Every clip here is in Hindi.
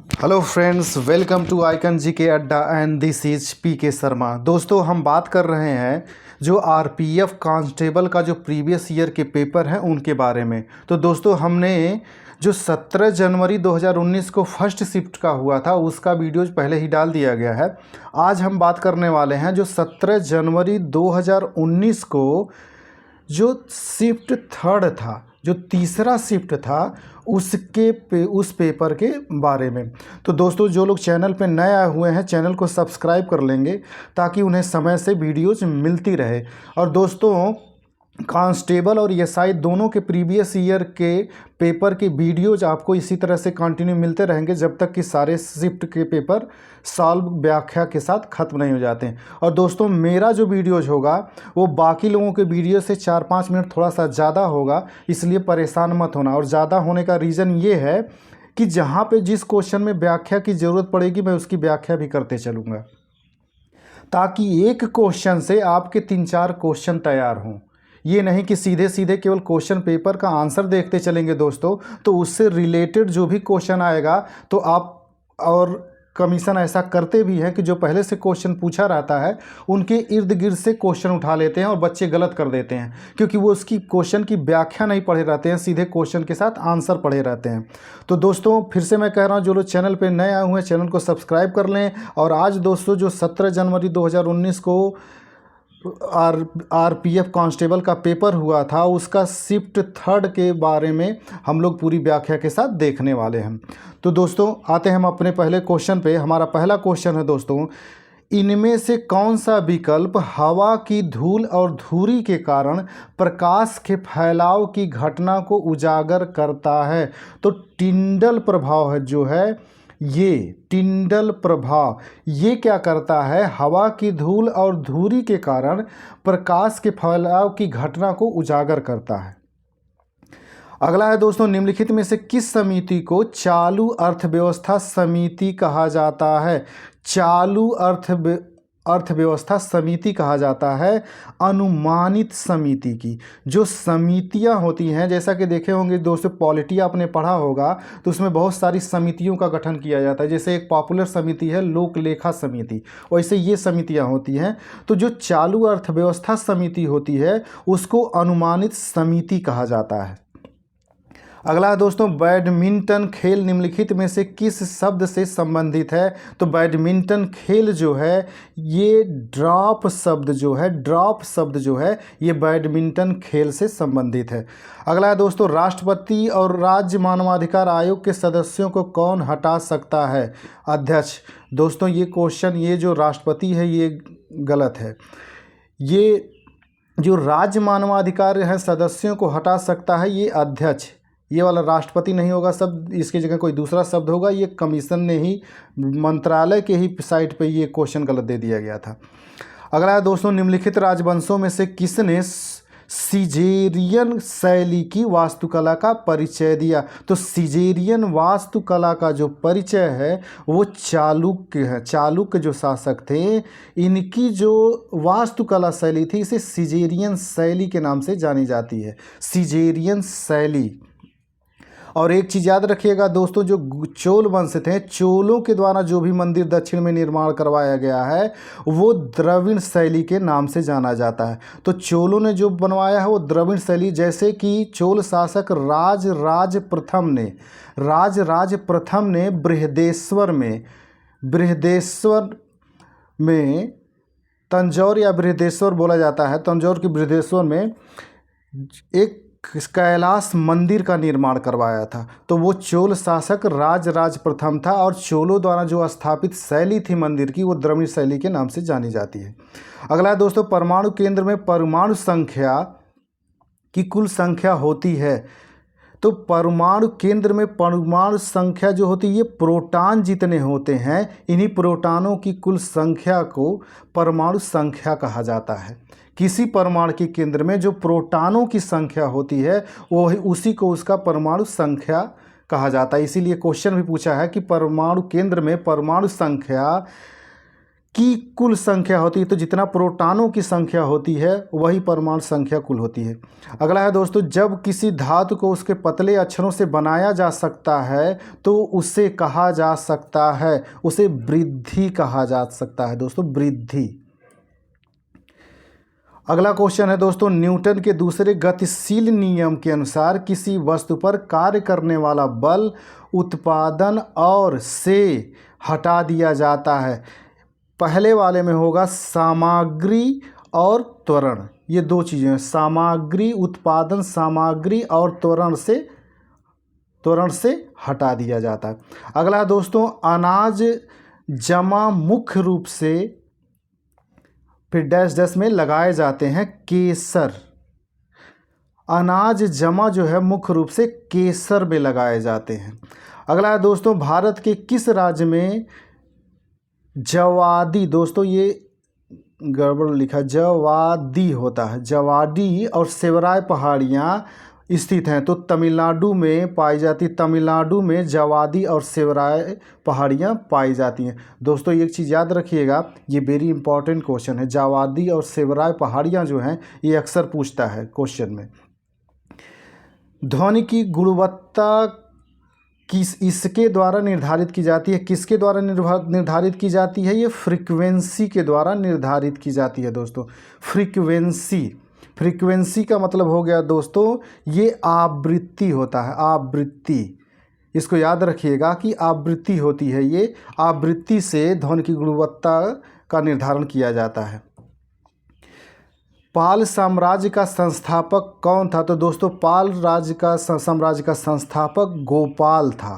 Hello friends, welcome to icon G K adda and this is P के शर्मा। दोस्तों, हम बात कर रहे हैं जो आरपीएफ कांस्टेबल का जो प्रीवियस ईयर के पेपर हैं उनके बारे में। तो दोस्तों, हमने जो 17 जनवरी 2019 को फर्स्ट शिफ्ट का हुआ था उसका वीडियोज पहले ही डाल दिया गया है। आज हम बात करने वाले हैं जो 17 जनवरी 2019 को जो शिफ्ट थर्ड था, जो तीसरा शिफ्ट था, उस पेपर के बारे में। तो दोस्तों, जो लोग चैनल पे नए आए हुए हैं चैनल को सब्सक्राइब कर लेंगे ताकि उन्हें समय से वीडियोज़ मिलती रहे। और दोस्तों, कांस्टेबल और एसआई दोनों के प्रीवियस ईयर के पेपर के वीडियोज आपको इसी तरह से कंटिन्यू मिलते रहेंगे जब तक कि सारे शिफ्ट के पेपर सॉल्व व्याख्या के साथ ख़त्म नहीं हो जाते हैं। और दोस्तों, मेरा जो वीडियोज होगा वो बाकी लोगों के वीडियो से 4-5 मिनट थोड़ा सा ज़्यादा होगा, इसलिए परेशान मत होना। और ज़्यादा होने का रीज़न ये है कि जहाँ पे जिस क्वेश्चन में व्याख्या की ज़रूरत पड़ेगी मैं उसकी व्याख्या भी करते चलूँगा, ताकि एक क्वेश्चन से आपके 3-4 क्वेश्चन तैयार हों। ये नहीं कि सीधे सीधे केवल क्वेश्चन पेपर का आंसर देखते चलेंगे दोस्तों, तो उससे रिलेटेड जो भी क्वेश्चन आएगा तो आप, और कमीशन ऐसा करते भी हैं कि जो पहले से क्वेश्चन पूछा रहता है उनके इर्द गिर्द से क्वेश्चन उठा लेते हैं और बच्चे गलत कर देते हैं, क्योंकि वो उसकी क्वेश्चन की व्याख्या नहीं पढ़े रहते हैं, सीधे क्वेश्चन के साथ आंसर पढ़े रहते हैं। तो दोस्तों, फिर से मैं कह रहा हूँ, जो लोग चैनल पर नए आए हुए हैं चैनल को सब्सक्राइब कर लें। और आज दोस्तों, जो 17 जनवरी 2019 को आरपीएफ कांस्टेबल का पेपर हुआ था उसका शिफ्ट थर्ड के बारे में हम लोग पूरी व्याख्या के साथ देखने वाले हैं। तो दोस्तों, आते हैं हम अपने पहले क्वेश्चन पे। हमारा पहला क्वेश्चन है दोस्तों, इनमें से कौन सा विकल्प हवा की धूल और धुरी के कारण प्रकाश के फैलाव की घटना को उजागर करता है? तो टिंडल प्रभाव है जो है, ये टिंडल प्रभाव ये क्या करता है? हवा की धूल और धुरी के कारण प्रकाश के फैलाव की घटना को उजागर करता है। अगला है दोस्तों, निम्नलिखित में से किस समिति को चालू अर्थव्यवस्था समिति कहा जाता है? चालू अर्थव्यवस्था समिति कहा जाता है अनुमानित समिति की। जो समितियां होती हैं, जैसा कि देखे होंगे दोस्तों, पॉलिटी आपने पढ़ा होगा तो उसमें बहुत सारी समितियों का गठन किया जाता है। जैसे एक पॉपुलर समिति है लोक लेखा समिति, वैसे ये समितियां होती हैं। तो जो चालू अर्थव्यवस्था समिति होती है उसको अनुमानित समिति कहा जाता है। अगला है दोस्तों, बैडमिंटन खेल निम्नलिखित में से किस शब्द से संबंधित है? तो बैडमिंटन खेल जो है ये ड्रॉप शब्द जो है ये बैडमिंटन खेल से संबंधित है। अगला है दोस्तों, राष्ट्रपति और राज्य मानवाधिकार आयोग के सदस्यों को कौन हटा सकता है? अध्यक्ष। दोस्तों, ये क्वेश्चन, ये जो राष्ट्रपति है ये गलत है। ये जो राज्य मानवाधिकार है सदस्यों को हटा सकता है ये अध्यक्ष, ये वाला राष्ट्रपति नहीं होगा शब्द, इसकी जगह कोई दूसरा शब्द होगा। ये कमीशन ने ही, मंत्रालय के ही साइट पे ये क्वेश्चन गलत दे दिया गया था। अगला है दोस्तों, निम्नलिखित राजवंशों में से किसने सिजेरियन शैली की वास्तुकला का परिचय दिया? तो सिजेरियन वास्तुकला का जो परिचय है वो चालुक्य है। चालुक्य जो शासक थे, इनकी जो वास्तुकला शैली थी इसे सिजेरियन शैली के नाम से जानी जाती है, सिजेरियन शैली। और एक चीज़ याद रखिएगा दोस्तों, जो चोल वंश थे, चोलों के द्वारा जो भी मंदिर दक्षिण में निर्माण करवाया गया है वो द्रविड़ शैली के नाम से जाना जाता है। तो चोलों ने जो बनवाया है वो द्रविड़ शैली, जैसे कि चोल शासक राजराज प्रथम ने बृहदेश्वर में तंजौर या बृहदेश्वर बोला जाता है, तंजौर की बृहदेश्वर में एक कैलाश मंदिर का निर्माण करवाया था। तो वो चोल शासक राजराज प्रथम था और चोलों द्वारा जो स्थापित शैली थी मंदिर की वो द्रविड़ शैली के नाम से जानी जाती है। अगला है दोस्तों, परमाणु केंद्र में परमाणु संख्या की कुल संख्या होती है। तो परमाणु केंद्र में परमाणु संख्या जो होती है ये प्रोटॉन जितने होते हैं, इन्हीं प्रोटॉनों की कुल संख्या को परमाणु संख्या कहा जाता है। किसी परमाणु के केंद्र में जो प्रोटॉनों की संख्या होती है वो उसी को उसका परमाणु संख्या कहा जाता है। इसीलिए क्वेश्चन भी पूछा है कि परमाणु केंद्र में परमाणु संख्या की कुल संख्या होती है। तो जितना प्रोटॉनों की संख्या होती है वही परमाणु संख्या कुल होती है। अगला है दोस्तों, जब किसी धातु को उसके पतले अक्षरों से बनाया जा सकता है तो उसे कहा जा सकता है, उसे वृद्धि कहा जा सकता है दोस्तों, वृद्धि। अगला क्वेश्चन है दोस्तों, न्यूटन के दूसरे गतिशील नियम के अनुसार किसी वस्तु पर कार्य करने वाला बल उत्पादन और से हटा दिया जाता है। पहले वाले में होगा सामग्री और त्वरण, ये दो चीज़ें हैं, सामग्री उत्पादन, सामग्री और त्वरण से हटा दिया जाता है। अगला है दोस्तों, अनाज जमा मुख्य रूप से फिर डैश डैश में लगाए जाते हैं केसर। अनाज जमा जो है मुख्य रूप से केसर में लगाए जाते हैं। अगला है दोस्तों, भारत के किस राज्य में जवादी, दोस्तों ये गड़बड़ लिखा, जवादी होता है, जवादी और सेवराय पहाड़ियाँ स्थित हैं। तो तमिलनाडु में पाई जाती, तमिलनाडु में जवादी और सेवराय पहाड़ियाँ पाई जाती हैं। दोस्तों एक चीज़ याद रखिएगा, ये वेरी इंपॉर्टेंट क्वेश्चन है, जवादी और सेवराय पहाड़ियाँ जो हैं ये अक्सर पूछता है क्वेश्चन में। ध्वनि की गुणवत्ता इसके द्वारा निर्धारित की जाती है, किसके द्वारा निर्धारित की जाती है? ये फ्रीक्वेंसी के द्वारा निर्धारित की जाती है दोस्तों। फ्रीक्वेंसी का मतलब हो गया दोस्तों ये आवृत्ति होता है, आवृत्ति। इसको याद रखिएगा कि आवृत्ति होती है, ये आवृत्ति से ध्वनि की गुणवत्ता का निर्धारण किया जाता है। पाल साम्राज्य का संस्थापक कौन था? तो दोस्तों पाल साम्राज्य का संस्थापक गोपाल था।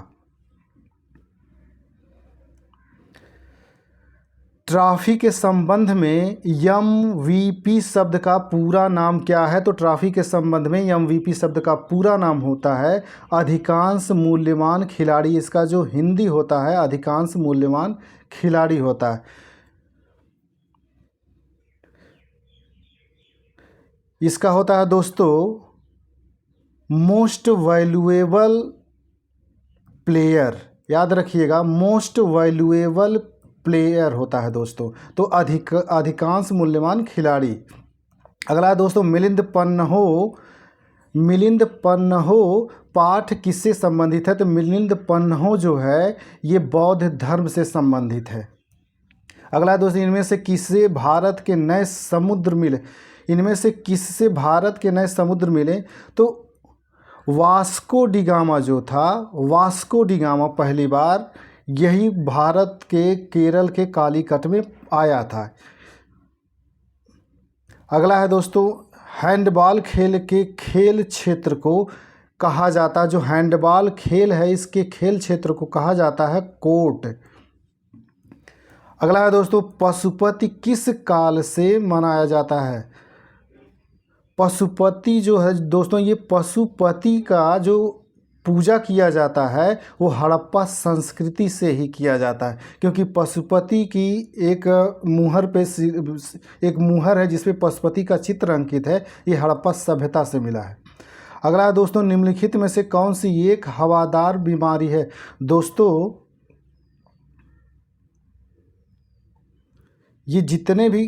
ट्रॉफी के संबंध में MVP शब्द का पूरा नाम क्या है? तो ट्रॉफी के संबंध में MVP शब्द का पूरा नाम होता है अधिकांश मूल्यवान खिलाड़ी। इसका जो हिंदी होता है अधिकांश मूल्यवान खिलाड़ी होता है। इसका होता है दोस्तों मोस्ट वैल्यूएबल प्लेयर, याद रखिएगा मोस्ट वैल्यूएबल प्लेयर होता है दोस्तों। तो अधिकांश मूल्यवान खिलाड़ी। अगला है दोस्तों मिलिंद पन्हो पाठ किससे संबंधित है? तो मिलिंद पन्हो जो है ये बौद्ध धर्म से संबंधित है। अगला है दोस्तों, इनमें से किससे भारत के नए समुद्र मिले? इनमें से किससे भारत के नए समुद्र मिले? तो वास्को डिगामा जो था, वास्को डिगामा पहली बार यही भारत के केरल के कालीकट में आया था। अगला है दोस्तों, हैंडबॉल खेल के खेल क्षेत्र को कहा जाता है, जो हैंडबॉल खेल है इसके खेल क्षेत्र को कहा जाता है कोर्ट। अगला है दोस्तों, पशुपति किस काल से मनाया जाता है? पशुपति जो है दोस्तों, ये पशुपति का जो पूजा किया जाता है वो हड़प्पा संस्कृति से ही किया जाता है, क्योंकि पशुपति की एक मुहर है जिसपे पशुपति का चित्र अंकित है, ये हड़प्पा सभ्यता से मिला है। अगला दोस्तों, निम्नलिखित में से कौन सी एक हवादार बीमारी है? दोस्तों ये जितने भी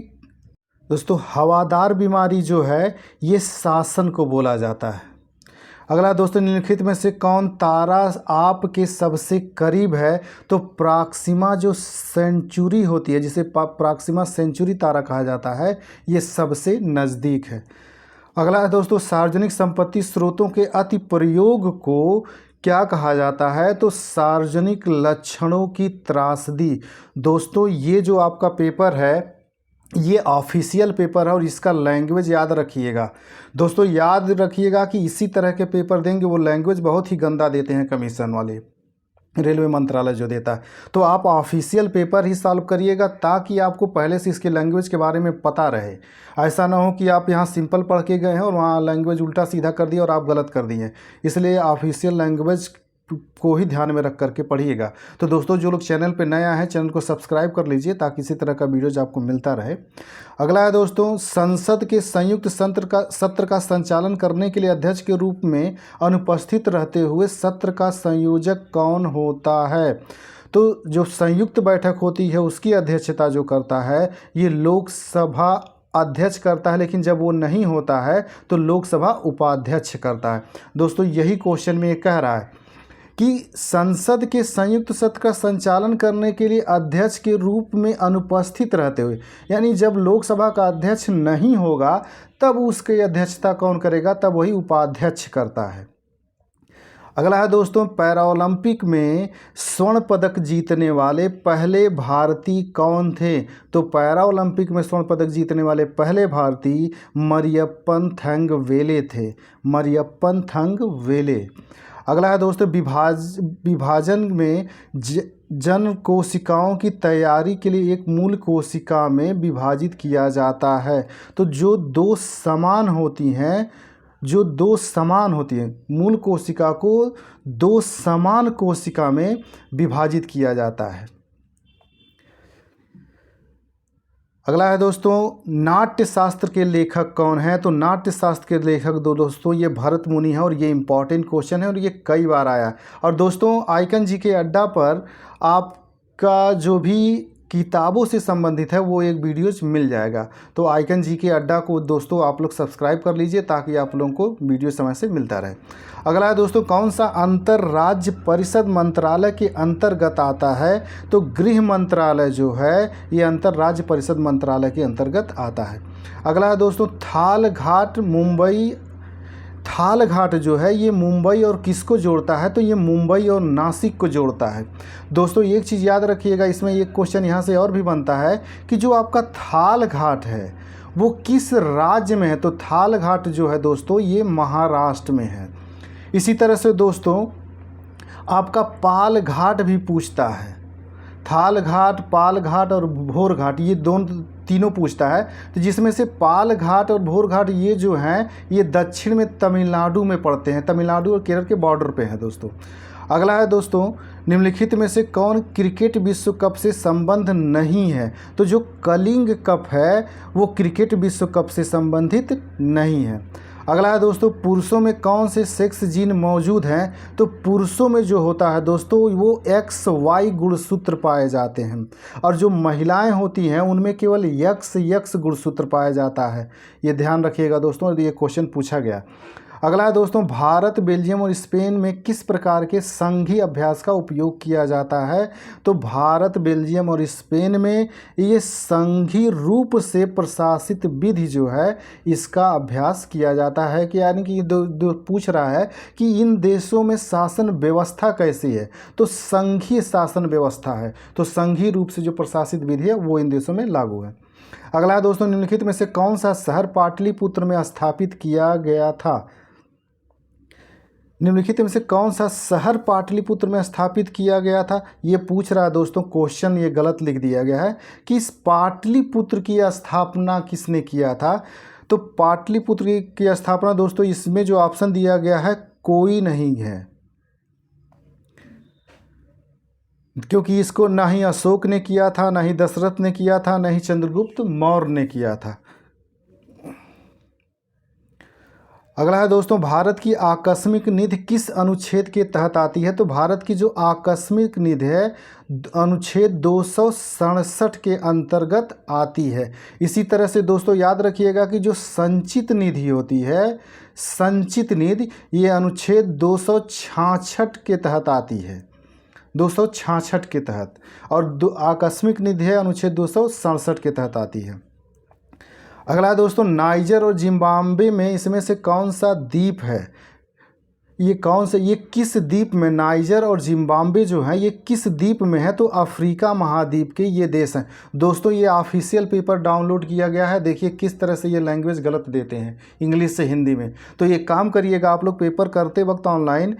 दोस्तों हवादार बीमारी जो है ये शासन को बोला जाता है। अगला दोस्तों, निम्नलिखित में से कौन तारा आपके सबसे करीब है? तो प्रॉक्सिमा जो सेंचुरी होती है, जिसे प्रॉक्सिमा सेंचुरी तारा कहा जाता है, ये सबसे नज़दीक है। अगला है दोस्तों, सार्वजनिक संपत्ति स्रोतों के अति प्रयोग को क्या कहा जाता है? तो सार्वजनिक लक्षणों की त्रासदी। दोस्तों ये जो आपका पेपर है ये ऑफिशियल पेपर है और इसका लैंग्वेज याद रखिएगा। दोस्तों याद रखिएगा कि इसी तरह के पेपर देंगे, वो लैंग्वेज बहुत ही गंदा देते हैं कमीशन वाले, रेलवे मंत्रालय जो देता है। तो आप ऑफिशियल पेपर ही सॉल्व करिएगा ताकि आपको पहले से इसके लैंग्वेज के बारे में पता रहे। ऐसा ना हो कि आप यहाँ सिंपल पढ़ के गए हैं और वहाँ लैंग्वेज उल्टा सीधा कर दिया और आप गलत कर दिए। इसलिए ऑफिशियल लैंग्वेज को ही ध्यान में रख करके पढ़िएगा। तो दोस्तों जो लोग चैनल पे नया है चैनल को सब्सक्राइब कर लीजिए ताकि इसी तरह का वीडियोज आपको मिलता रहे। अगला है दोस्तों, संसद के संयुक्त सत्र का संचालन करने के लिए अध्यक्ष के रूप में अनुपस्थित रहते हुए सत्र का संयोजक कौन होता है? तो जो संयुक्त बैठक होती है उसकी अध्यक्षता जो करता है ये लोकसभा अध्यक्ष करता है, लेकिन जब वो नहीं होता है तो लोकसभा उपाध्यक्ष करता है। दोस्तों यही क्वेश्चन में ये कह रहा है कि संसद के संयुक्त सत्र का संचालन करने के लिए अध्यक्ष के रूप में अनुपस्थित रहते हुए, यानी जब लोकसभा का अध्यक्ष नहीं होगा तब उसकी अध्यक्षता कौन करेगा, तब वही उपाध्यक्ष करता है। अगला है दोस्तों, पैरालंपिक में स्वर्ण पदक जीतने वाले पहले भारतीय कौन थे? तो पैरालंपिक में स्वर्ण पदक जीतने वाले पहले भारतीय मरियप्पन थंगवेले थे, मरियप्पन थंगवेले। अगला है दोस्तों, विभाजन में जन कोशिकाओं की तैयारी के लिए एक मूल कोशिका में विभाजित किया जाता है। तो जो दो समान होती हैं मूल कोशिका को दो समान कोशिका में विभाजित किया जाता है। अगला है दोस्तों, नाट्य शास्त्र के लेखक कौन है? तो नाट्य शास्त्र के लेखक दोस्तों ये भरत मुनि है और ये इम्पॉर्टेंट क्वेश्चन है और ये कई बार आया। और दोस्तों आइकन जी के अड्डा पर आपका जो भी किताबों से संबंधित है वो एक वीडियोज मिल जाएगा। तो आइकन जी के अड्डा को दोस्तों आप लोग सब्सक्राइब कर लीजिए ताकि आप लोगों को वीडियो समय से मिलता रहे। अगला है दोस्तों, कौन सा अंतर राज्य परिषद मंत्रालय के अंतर्गत आता है? तो गृह मंत्रालय जो है ये अंतर राज्य परिषद मंत्रालय के अंतर्गत आता है। अगला है दोस्तों, थाल घाट जो है ये मुंबई और किसको जोड़ता है? तो ये मुंबई और नासिक को जोड़ता है। दोस्तों एक चीज़ याद रखिएगा, इसमें एक क्वेश्चन यहाँ से और भी बनता है कि जो आपका थाल घाट है वो किस राज्य में है? तो थाल घाट जो है दोस्तों ये महाराष्ट्र में है। इसी तरह से दोस्तों आपका पाल घाट भी पूछता है, थाल घाट, पाल घाट और भोर घाट ये तीनों पूछता है। तो जिसमें से पाल घाट और भोर घाट ये जो हैं ये दक्षिण में तमिलनाडु में पड़ते हैं, तमिलनाडु और केरल के बॉर्डर पे हैं दोस्तों। अगला है दोस्तों, निम्नलिखित में से कौन क्रिकेट विश्व कप से संबंध नहीं है? तो जो कलिंग कप है वो क्रिकेट विश्व कप से संबंधित नहीं है। अगला है दोस्तों, पुरुषों में कौन से सेक्स जीन मौजूद हैं? तो पुरुषों में जो होता है दोस्तों वो XY गुणसूत्र पाए जाते हैं और जो महिलाएं होती हैं उनमें केवल XX गुणसूत्र पाया जाता है। ये ध्यान रखिएगा दोस्तों, ये क्वेश्चन पूछा गया। अगला है दोस्तों, भारत, बेल्जियम और स्पेन में किस प्रकार के संघीय अभ्यास का उपयोग किया जाता है? तो भारत, बेल्जियम और स्पेन में ये संघीय रूप से प्रशासित विधि जो है इसका अभ्यास किया जाता है। कि यानी कि पूछ रहा है कि इन देशों में शासन व्यवस्था कैसी है? तो संघीय शासन व्यवस्था है, तो संघीय रूप से जो प्रशासित विधि है वो इन देशों में लागू है। अगला है दोस्तों, निम्नलिखित में से कौन सा शहर पाटलिपुत्र में स्थापित किया गया था? निम्नलिखित में से कौन सा शहर पाटलिपुत्र में स्थापित किया गया था? ये पूछ रहा है दोस्तों, क्वेश्चन ये गलत लिख दिया गया है कि इस पाटलिपुत्र की स्थापना किसने किया था? तो पाटलिपुत्र की स्थापना दोस्तों इसमें जो ऑप्शन दिया गया है कोई नहीं है, क्योंकि इसको ना ही अशोक ने किया था, ना ही दशरथ ने किया था, ना ही चंद्रगुप्त मौर्य ने किया था। अगला है दोस्तों, भारत की आकस्मिक निधि किस अनुच्छेद के तहत आती है? तो भारत की जो आकस्मिक निधि है अनुच्छेद 267 के अंतर्गत आती है। इसी तरह से दोस्तों याद रखिएगा कि जो संचित निधि होती है, संचित निधि ये अनुच्छेद 266 के तहत आती है, 266 के तहत, और आकस्मिक निधि है अनुच्छेद 267 के तहत आती है। अगला दोस्तों, नाइजर और जिम्बाब्वे में इसमें से कौन सा द्वीप है? ये किस द्वीप में, नाइजर और जिम्बाब्वे जो है ये किस द्वीप में है? तो अफ्रीका महाद्वीप के ये देश हैं दोस्तों। ये ऑफिशियल पेपर डाउनलोड किया गया है, देखिए किस तरह से ये लैंग्वेज गलत देते हैं इंग्लिश से हिंदी में। तो ये काम करिएगा आप लोग, पेपर करते वक्त ऑनलाइन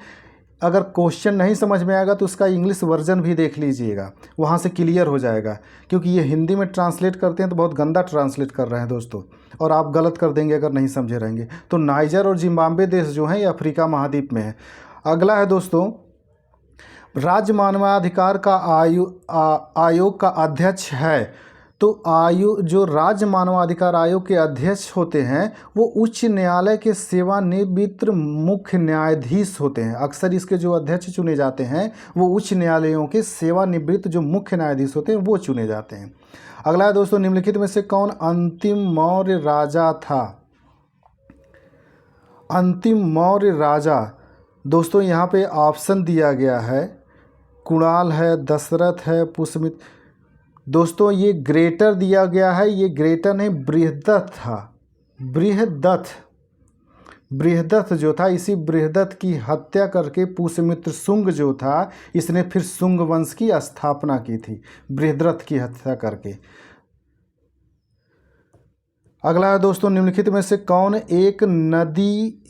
अगर क्वेश्चन नहीं समझ में आएगा तो उसका इंग्लिश वर्जन भी देख लीजिएगा, वहाँ से क्लियर हो जाएगा। क्योंकि ये हिंदी में ट्रांसलेट करते हैं तो बहुत गंदा ट्रांसलेट कर रहे हैं दोस्तों, और आप गलत कर देंगे अगर नहीं समझे रहेंगे। तो नाइजर और जिम्बाब्वे देश जो हैं ये अफ्रीका महाद्वीप में है। अगला है दोस्तों, राज्य मानवाधिकार का आयोग का अध्यक्ष है? तो आयोग जो राज्य मानवाधिकार आयोग के अध्यक्ष होते हैं वो उच्च न्यायालय के सेवानिवृत्त मुख्य न्यायाधीश होते हैं। अक्सर इसके जो अध्यक्ष चुने जाते हैं वो उच्च न्यायालयों के सेवानिवृत्त जो मुख्य न्यायाधीश होते हैं वो चुने जाते हैं। अगला है दोस्तों, निम्नलिखित में से कौन अंतिम मौर्य राजा था? अंतिम मौर्य राजा दोस्तों यहाँ पे ऑप्शन दिया गया है, कुणाल है, दशरथ है, पुष्यमित्र। दोस्तों ये ग्रेटर दिया गया है, ये ग्रेटर नहीं बृहदत्त था। बृहदत्त जो था, इसी बृहदत्त की हत्या करके पुष्यमित्र शुंग जो था इसने फिर शुंग वंश की स्थापना की थी, बृहदत्त की हत्या करके। अगला है दोस्तों, निम्नलिखित में से कौन एक नदी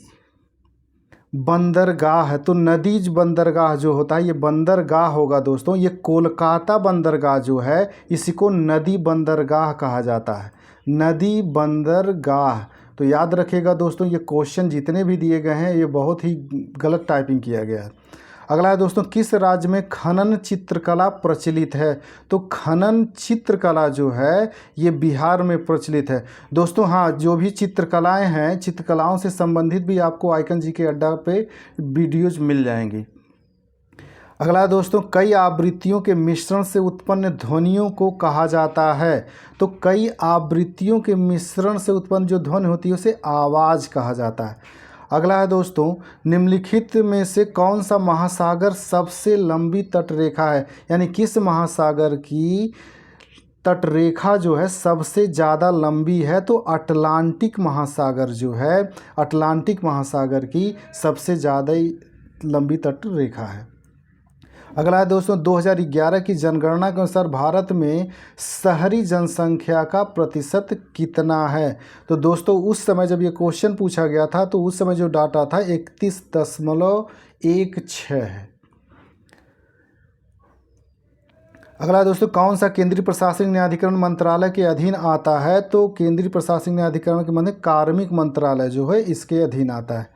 बंदरगाह है? तो नदीज बंदरगाह जो होता है ये बंदरगाह होगा दोस्तों। ये कोलकाता बंदरगाह जो है इसी को नदी बंदरगाह कहा जाता है, नदी बंदरगाह। तो याद रखिएगा दोस्तों, ये क्वेश्चन जितने भी दिए गए हैं ये बहुत ही गलत टाइपिंग किया गया है। अगला है दोस्तों, किस राज्य में खनन चित्रकला प्रचलित है? तो खनन चित्रकला जो है ये बिहार में प्रचलित है दोस्तों। हाँ, जो भी चित्रकलाएं हैं, चित्रकलाओं से संबंधित भी आपको आइकन जी के अड्डा पे वीडियोज मिल जाएंगी। अगला है दोस्तों, कई आवृत्तियों के मिश्रण से उत्पन्न ध्वनियों को कहा जाता है? तो कई आवृत्तियों के मिश्रण से उत्पन्न जो ध्वनि होती है उसे आवाज़ कहा जाता है। अगला है दोस्तों, निम्नलिखित में से कौन सा महासागर सबसे लंबी तटरेखा है? यानी किस महासागर की तटरेखा जो है सबसे ज़्यादा लंबी है? तो अटलांटिक महासागर जो है, अटलांटिक महासागर की सबसे ज़्यादा लंबी तटरेखा है। अगला है दोस्तों, 2011 की जनगणना के अनुसार भारत में शहरी जनसंख्या का प्रतिशत कितना है? तो दोस्तों उस समय जब ये क्वेश्चन पूछा गया था तो उस समय जो डाटा था 31.16 है। अगला दोस्तों, कौन सा केंद्रीय प्रशासनिक न्यायाधिकरण मंत्रालय के अधीन आता है? तो केंद्रीय प्रशासनिक न्यायाधिकरण के मतलब कार्मिक मंत्रालय जो है इसके अधीन आता है।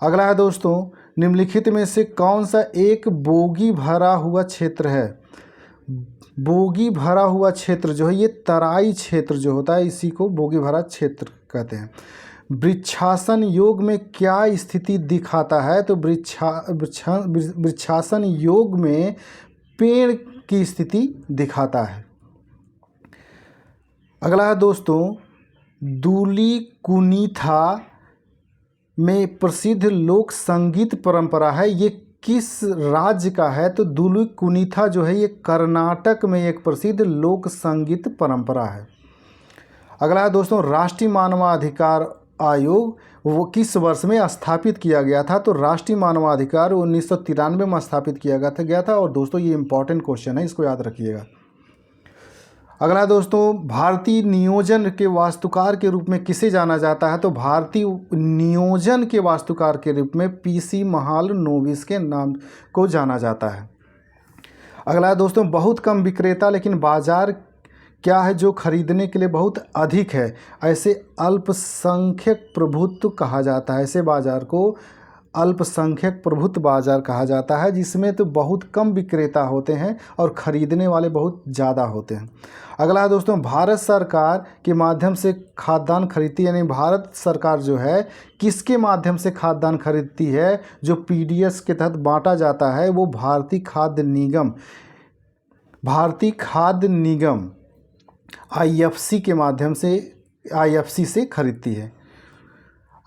अगला है दोस्तों, निम्नलिखित में से कौन सा एक बोगी भरा हुआ क्षेत्र है? बोगी भरा हुआ क्षेत्र जो है ये तराई क्षेत्र जो होता है इसी को बोगी भरा क्षेत्र कहते हैं। वृक्षासन योग में क्या स्थिति दिखाता है? तो वृक्षासन योग में पेड़ की स्थिति दिखाता है। अगला है दोस्तों, दूली कुनीथा में प्रसिद्ध लोक संगीत परंपरा है, ये किस राज्य का है? तो दूली कुनीथा जो है ये कर्नाटक में एक प्रसिद्ध लोक संगीत परंपरा है। अगला है दोस्तों, राष्ट्रीय मानवाधिकार आयोग वो किस वर्ष में स्थापित किया गया था? तो राष्ट्रीय मानवाधिकार 1993 में स्थापित किया गया था। और दोस्तों ये इंपॉर्टेंट क्वेश्चन है, इसको याद रखिएगा। अगला दोस्तों, भारतीय नियोजन के वास्तुकार के रूप में किसे जाना जाता है? तो भारतीय नियोजन के वास्तुकार के रूप में पीसी महालनोबिस के नाम को जाना जाता है। अगला दोस्तों, बहुत कम विक्रेता लेकिन बाजार क्या है जो खरीदने के लिए बहुत अधिक है? ऐसे अल्पसंख्यक प्रभुत्व कहा जाता है, ऐसे बाजार को अल्पसंख्यक प्रभुत्व बाजार कहा जाता है जिसमें तो बहुत कम विक्रेता होते हैं और ख़रीदने वाले बहुत ज़्यादा होते हैं। अगला है दोस्तों, भारत सरकार के माध्यम से खाद्यान्न खरीदती है, यानी भारत सरकार जो है किसके माध्यम से खाद्यान्न खरीदती है? जो पीडीएस के तहत बांटा जाता है वो भारतीय खाद्य निगम आईएफसी के माध्यम से आईएफसी से खरीदती है।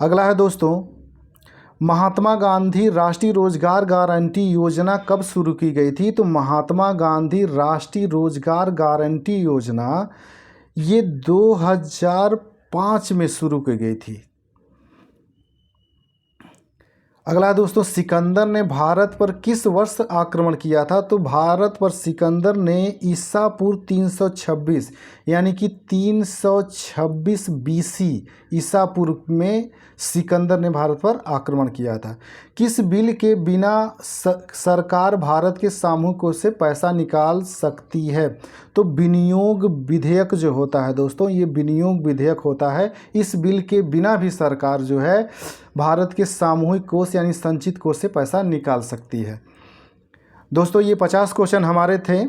अगला है दोस्तों, महात्मा गांधी राष्ट्रीय रोजगार गारंटी योजना कब शुरू की गई थी? तो महात्मा गांधी राष्ट्रीय रोजगार गारंटी योजना ये 2005 में शुरू की गई थी। अगला दोस्तों, सिकंदर ने भारत पर किस वर्ष आक्रमण किया था? तो भारत पर सिकंदर ने ईसा पूर्व 326 यानी कि 326 बीसी ईसा पूर्व में सिकंदर ने भारत पर आक्रमण किया था। किस बिल के बिना सरकार भारत के सामूहिक कोष से पैसा निकाल सकती है? तो विनियोग विधेयक जो होता है दोस्तों, ये विनियोग विधेयक होता है। इस बिल के बिना भी सरकार जो है भारत के सामूहिक कोष यानी संचित कोष से पैसा निकाल सकती है। दोस्तों ये 50 क्वेश्चन हमारे थे।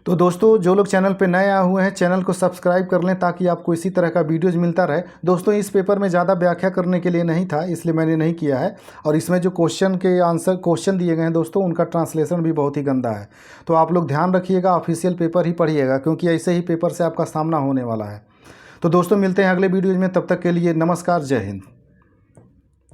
तो दोस्तों जो लोग चैनल पे नए आए हुए हैं चैनल को सब्सक्राइब कर लें ताकि आपको इसी तरह का वीडियोज़ मिलता रहे। दोस्तों इस पेपर में ज़्यादा व्याख्या करने के लिए नहीं था, इसलिए मैंने नहीं किया है। और इसमें जो क्वेश्चन दिए गए हैं दोस्तों, उनका ट्रांसलेशन भी बहुत ही गंदा है। तो आप लोग ध्यान रखिएगा, ऑफिशियल पेपर ही पढ़िएगा, क्योंकि ऐसे ही पेपर से आपका सामना होने वाला है। तो दोस्तों मिलते हैं अगले वीडियोज़ में, तब तक के लिए नमस्कार, जय हिंद।